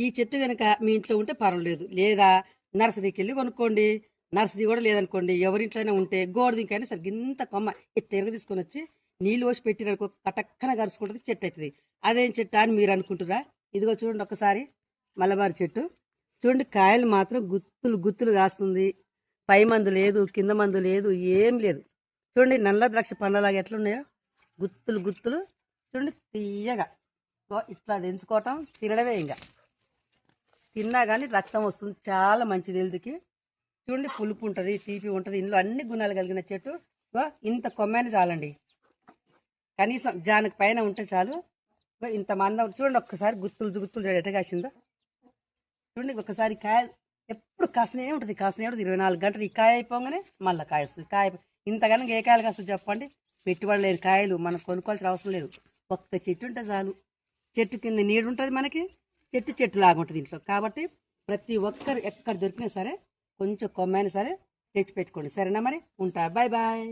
ఈ చెట్టు కనుక మీ ఇంట్లో ఉంటే పర్వాలేదు, లేదా నర్సరీకి వెళ్ళి కొనుక్కోండి. నర్సరీ కూడా లేదనుకోండి, ఎవరింట్లోనే ఉంటే గోడదింకైనా సరే ఇంత కొమ్మ ఇట్లా ఎరగ తీసుకొని వచ్చి నీళ్ళు పోసి పెట్టిరనుకో కటక్కన కరుచుకుంటుంది, చెట్టు అవుతుంది. అదేం చెట్టు అని మీరు అనుకుంటురా? ఇదిగో చూడండి ఒకసారి మలబార్ చెట్టు చూడండి, కాయలు మాత్రం గుత్తులు గుత్తులు కాస్తుంది. పై మందు లేదు, కింద మందు లేదు, ఏం లేదు. చూడండి నల్ల ద్రాక్ష పండ్లలాగా ఎట్లున్నాయో గుత్తులు గుత్తులు. చూడండి తీయగా ఇట్లా దించుకోవటం తినడమే. ఇంకా తిన్నా కానీ రక్తం వస్తుంది, చాలా మంచిది హెల్త్కి. చూడండి పులుపు ఉంటుంది, తీపి ఉంటుంది, ఇందులో అన్ని గుణాలు కలిగిన చెట్టు. ఇంత కొమ్మైనా చాలండి, కనీసం జానకి పైన ఉంటే చాలు. ఇంత మందం చూడండి, ఒక్కసారి గుత్తులు గుత్తులు ఎట్ట కాసిందో చూడండి. ఒకసారి కాయ ఎప్పుడు కాస్తనే ఉంటుంది, 24 గంటలు. ఈ కాయ అయిపోగానే మళ్ళీ కాయ వస్తుంది. కాయ ఇంతగానో ఏ కాయలు కాస్తుంది చెప్పండి? పెట్టుబడి లేని కాయలు మనం కొనుక్కోవాల్సిన అవసరం లేదు. ఒక్క చెట్టు ఉంటే చాలు. చెట్టు కింద నీడు ఉంటుంది మనకి, చెట్టు లాగా ఉంటుంది ఇంట్లో. కాబట్టి ప్రతి ఒక్కరు ఎక్కడ దొరికినా సరే కొంచెం కొమ్మైనా సరే తెచ్చి పెట్టుకోండి. సరేనా మరి? ఉంటా. Bye bye.